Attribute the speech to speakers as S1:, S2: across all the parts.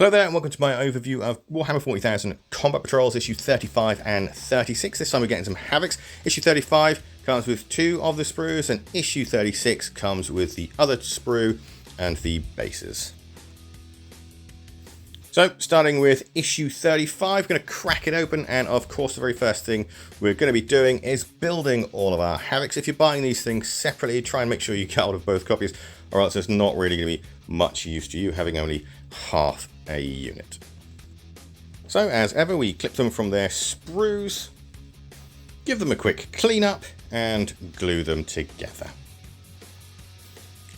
S1: Hello there and welcome to my overview of Warhammer 40,000 Combat Patrols issue 35 and 36. This time we're getting some Havocs. Issue 35 comes with 2 of the sprues and issue 36 comes with the other sprue and the bases. So starting with issue 35, going to crack it open, and of course the very first thing we're going to be doing is building all of our Havocs. If you're buying these things separately, try and make sure you get hold of both copies, or else it's not really going to be much use to you having only half a unit. So as ever, we clip them from their sprues, give them a quick clean up and glue them together.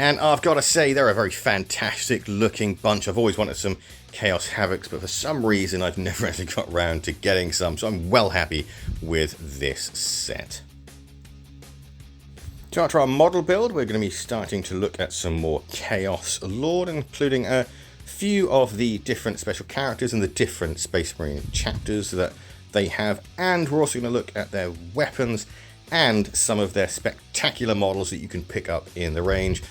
S1: And I've got to say, they're a very fantastic looking bunch. I've always wanted some Chaos Havocs, but for some reason I've never actually got around to getting some, so I'm well happy with this set. To after our model build, we're going to be starting to look at some more Chaos Lore, including a few of the different special characters and the different Space Marine chapters that they have, and we're also going to look at their weapons and some of their spectacular models that you can pick up in the range.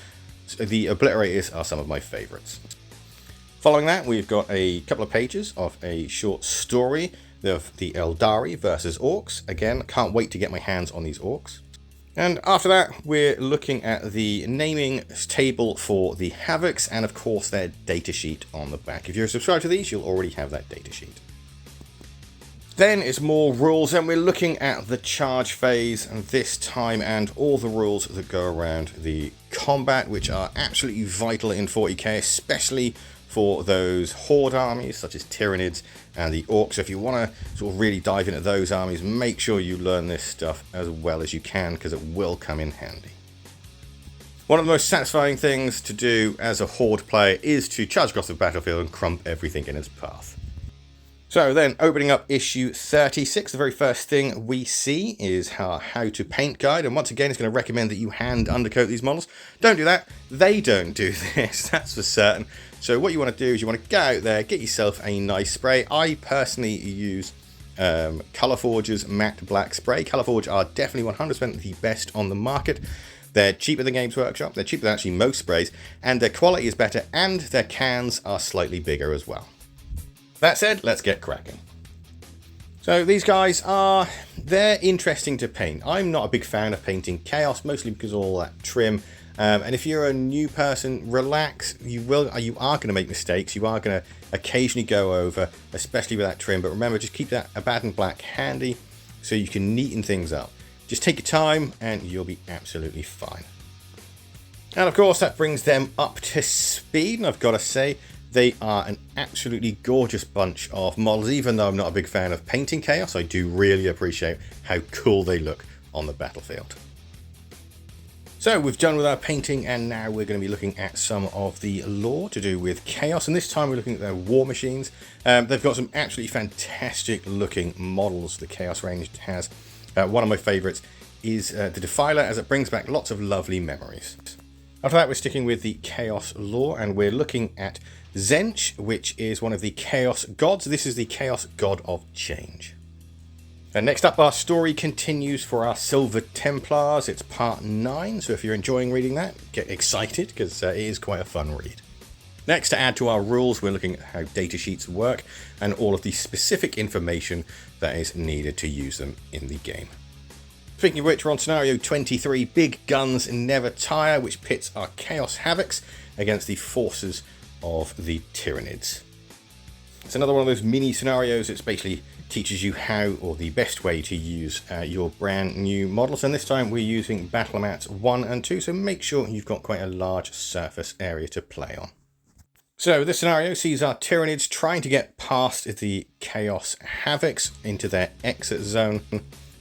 S1: So the Obliterators are some of my favourites. Following that, we've got a couple of pages of a short story of the Eldari versus Orcs. Again, can't wait to get my hands on these Orcs. And after that, we're looking at the naming table for the Havocs and of course their datasheet on the back. If you're subscribed to these, you'll already have that datasheet. Then it's more rules, and we're looking at the charge phase this time and all the rules that go around the combat, which are absolutely vital in 40k, especially for those Horde armies such as Tyranids and the Orcs. So if you want to sort of really dive into those armies, make sure you learn this stuff as well as you can, because it will come in handy. One of the most satisfying things to do as a Horde player is to charge across the battlefield and crump everything in its path. So then, opening up issue 36, the very first thing we see is our how to paint guide, and once again it's going to recommend that you hand undercoat these models. Don't do that, they don't do this, that's for certain. So what you want to do is you want to go out there, get yourself a nice spray. I personally use Colourforge's matte black spray. Colourforge are definitely 100% the best on the market. They're cheaper than Games Workshop, they're cheaper than actually most sprays, and their quality is better, and their cans are slightly bigger as well. That said, let's get cracking. So these guys they're interesting to paint. I'm not a big fan of painting Chaos, mostly because of all that trim. And if you're a new person, relax. You are going to make mistakes. You are going to occasionally go over, especially with that trim. But remember, just keep that Abaddon Black handy so you can neaten things up. Just take your time and you'll be absolutely fine. And of course, that brings them up to speed. And I've got to say, they are an absolutely gorgeous bunch of models. Even though I'm not a big fan of painting Chaos, I do really appreciate how cool they look on the battlefield. So we've done with our painting, and now we're going to be looking at some of the lore to do with Chaos, and this time we're looking at their war machines. They've got some absolutely fantastic looking models the Chaos range has. One of my favourites is the Defiler, as it brings back lots of lovely memories. After that, we're sticking with the Chaos lore, and we're looking at Tzeentch, which is one of the Chaos gods. This is the Chaos god of change. And next up, our story continues for our Silver Templars. It's part 9, so if you're enjoying reading that, get excited, because it is quite a fun read. Next, to add to our rules, we're looking at how datasheets work and all of the specific information that is needed to use them in the game. Speaking of which, we're on scenario 23, Big Guns Never Tire, which pits our Chaos Havocs against the forces of the Tyranids. It's another one of those mini scenarios. It's basically teaches you how, or the best way to use your brand new models, and this time we're using battle mats 1 and 2, so make sure you've got quite a large surface area to play on. So this scenario sees our Tyranids trying to get past the Chaos Havocs into their exit zone,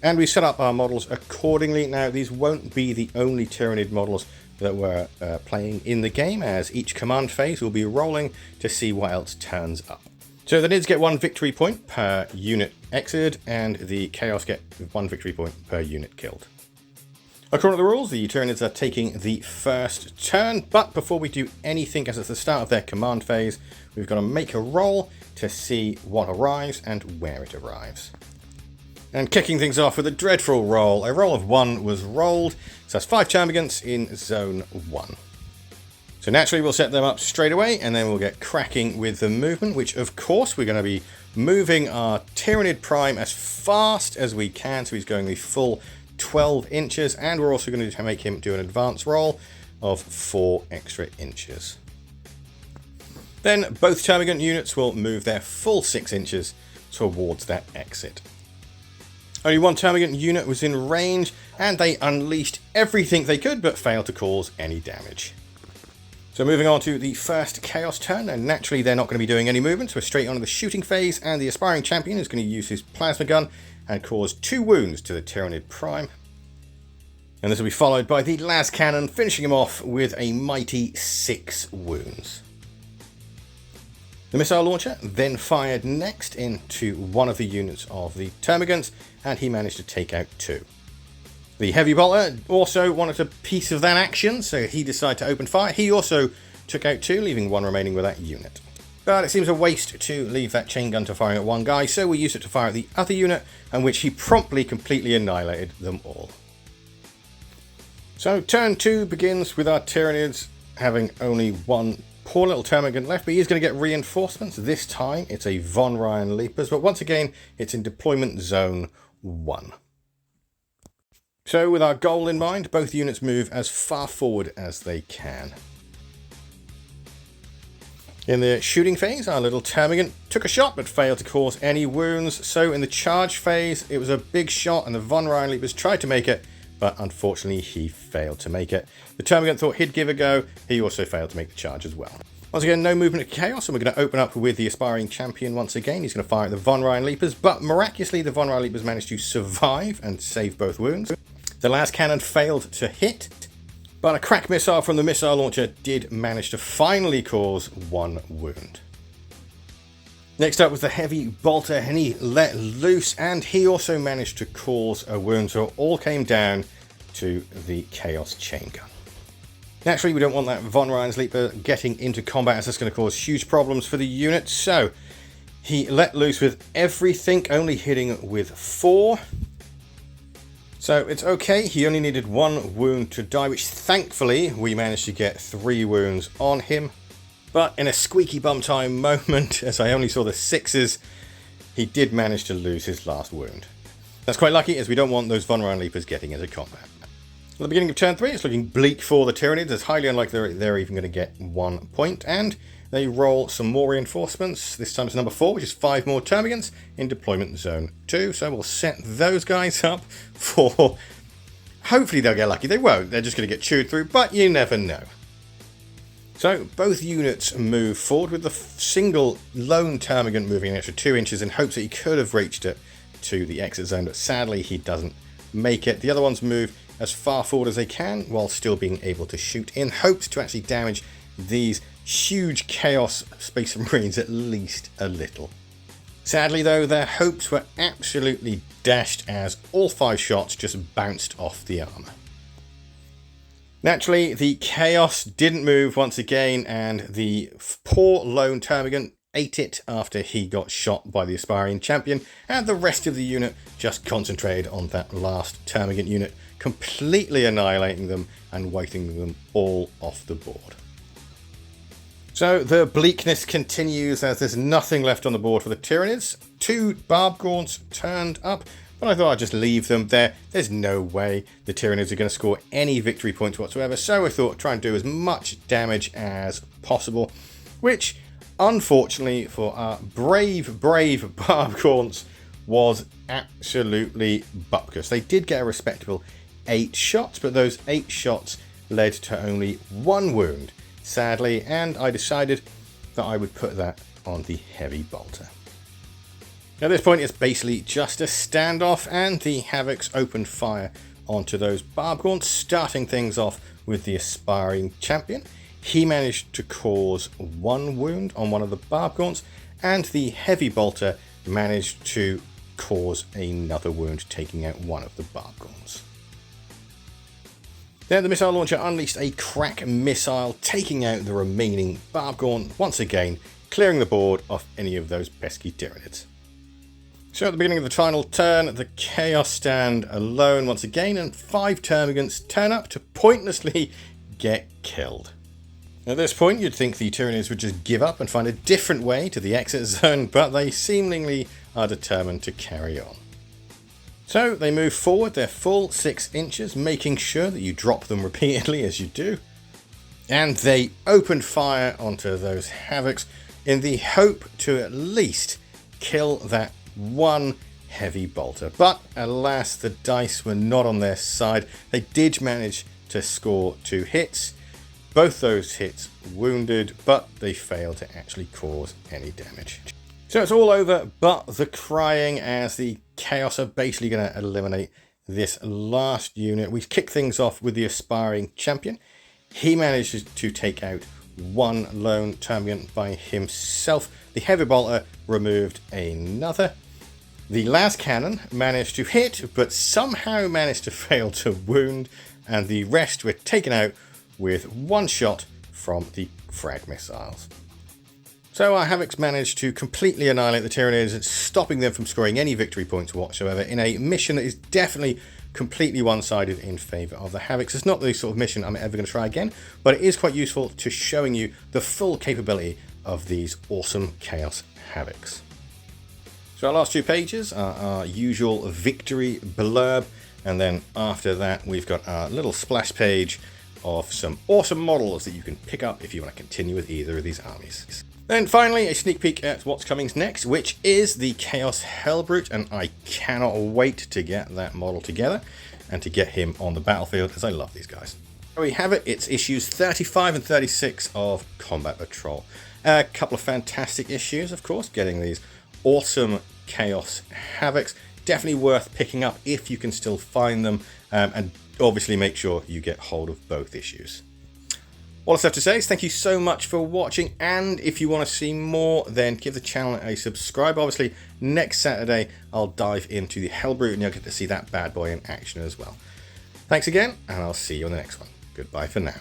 S1: and we set up our models accordingly. Now these won't be the only Tyranid models that we're playing in the game, as each command phase will be rolling to see what else turns up. So the Nids get 1 victory point per unit exited, and the Chaos get 1 victory point per unit killed. According to the rules, the Tyranids are taking the first turn, but before we do anything, as it's the start of their command phase, we've got to make a roll to see what arrives and where it arrives. And kicking things off with a dreadful roll. A roll of 1 was rolled, so that's 5 termagants in zone 1. So naturally we'll set them up straight away and then we'll get cracking with the movement, which of course we're going to be moving our Tyrannid Prime as fast as we can. So he's going the full 12 inches, and we're also going to make him do an advance roll of 4 extra inches. Then both Termagant units will move their full 6 inches towards that exit. Only one Termagant unit was in range, and they unleashed everything they could but failed to cause any damage. So moving on to the first Chaos turn, and naturally they're not going to be doing any movement, so we're straight on to the shooting phase, and the Aspiring Champion is going to use his Plasma Gun and cause 2 wounds to the Tyrannid Prime. And this will be followed by the Las Cannon, finishing him off with a mighty 6 wounds. The Missile Launcher then fired next into one of the units of the Termagants, and he managed to take out 2. The Heavy Bolter also wanted a piece of that action, so he decided to open fire. He also took out 2, leaving 1 remaining with that unit. But it seems a waste to leave that chain gun to firing at 1 guy, so we used it to fire at the other unit, and which he promptly completely annihilated them all. So turn 2 begins with our Tyrannids having only 1 poor little Termagant left, but he's going to get reinforcements. This time it's a Von Ryan Leapers, but once again it's in deployment zone 1. So with our goal in mind, both units move as far forward as they can. In the shooting phase, our little Termagant took a shot but failed to cause any wounds. So in the charge phase, it was a big shot and the Von Ryan Leapers tried to make it, but unfortunately he failed to make it. The Termagant thought he'd give a go, he also failed to make the charge as well. Once again, no movement to Chaos, and we're going to open up with the Aspiring Champion once again. He's going to fire at the Von Ryan Leapers, but miraculously the Von Ryan Leapers managed to survive and save both wounds. The Las Cannon failed to hit, but a crack missile from the Missile Launcher did manage to finally cause 1 wound. Next up was the Heavy Bolter, and he let loose, and he also managed to cause a wound, so it all came down to the Chaos Chain Gun. Naturally, we don't want that Von Ryan's Leaper getting into combat, as that's going to cause huge problems for the unit, so he let loose with everything, only hitting with 4. So it's okay, he only needed 1 wound to die, which thankfully we managed to get 3 wounds on him. But in a squeaky bum time moment, as I only saw the 6s, he did manage to lose his last wound. That's quite lucky, as we don't want those Von Ryan Leapers getting into combat. At the beginning of turn 3, it's looking bleak for the Tyranids. It's highly unlikely they're even going to get 1 point, and they roll some more reinforcements. This time it's number 4, which is 5 more Termagants in deployment zone 2. So we'll set those guys up for... Hopefully they'll get lucky. They won't. They're just going to get chewed through, but you never know. So both units move forward, with the single lone Termagant moving an extra 2 inches in hopes that he could have reached it to the exit zone, but sadly he doesn't make it. The other ones move as far forward as they can while still being able to shoot, in hopes to actually damage these huge Chaos Space Marines at least a little. Sadly though, their hopes were absolutely dashed as all 5 shots just bounced off the armour. Naturally, the Chaos didn't move once again, and the poor lone Termagant ate it after he got shot by the Aspiring Champion, and the rest of the unit just concentrated on that last Termagant unit, completely annihilating them and wiping them all off the board. So the bleakness continues as there's nothing left on the board for the Tyranids. 2 Barb Gaunts turned up, but I thought I'd just leave them there. There's no way the Tyranids are going to score any victory points whatsoever, so I thought try and do as much damage as possible, which unfortunately for our brave Barb Gaunts was absolutely bupkis. They did get a respectable 8 shots, but those 8 shots led to only 1 wound, sadly, and I decided that I would put that on the Heavy Bolter. At this point, it's basically just a standoff, and the Havocs opened fire onto those Barb Gaunts, starting things off with the Aspiring Champion. He managed to cause 1 wound on one of the Barb Gaunts, and the Heavy Bolter managed to cause another wound, taking out one of the Barb Gaunts. Then the Missile Launcher unleashed a crack missile, taking out the remaining Barb Gaunt, once again clearing the board of any of those pesky Tyranids. So at the beginning of the final turn, the Chaos stand alone once again, and 5 Termagants turn up to pointlessly get killed. At this point, you'd think the Tyranids would just give up and find a different way to the exit zone, but they seemingly are determined to carry on. So they move forward their full 6 inches, making sure that you drop them repeatedly as you do. And they open fire onto those Havocs in the hope to at least kill that one heavy bolter. But alas, the dice were not on their side. They did manage to score 2 hits. Both those hits wounded, but they failed to actually cause any damage. So it's all over but the crying, as the Chaos are basically going to eliminate this last unit. We kick things off with the aspiring champion. He manages to take out one lone Termian by himself. The heavy bolter removed another. The las cannon managed to hit, but somehow managed to fail to wound, and the rest were taken out with one shot from the frag missiles. So our Havocs managed to completely annihilate the Tyranids, stopping them from scoring any victory points whatsoever in a mission that is definitely completely one-sided in favour of the Havocs. It's not the sort of mission I'm ever going to try again, but it is quite useful to showing you the full capability of these awesome Chaos Havocs. So our last 2 pages are our usual victory blurb, and then after that we've got our little splash page of some awesome models that you can pick up if you want to continue with either of these armies. Then finally, a sneak peek at what's coming next, which is the Chaos Hellbrute, and I cannot wait to get that model together and to get him on the battlefield, as I love these guys. There we have it. It's issues 35 and 36 of Combat Patrol. A couple of fantastic issues, of course, getting these awesome Chaos Havocs. Definitely worth picking up if you can still find them, and obviously make sure you get hold of both issues. All I have to say is thank you so much for watching, and if you want to see more, then give the channel a subscribe. Obviously, next Saturday, I'll dive into the Hellbrute, and you'll get to see that bad boy in action as well. Thanks again, and I'll see you on the next one. Goodbye for now.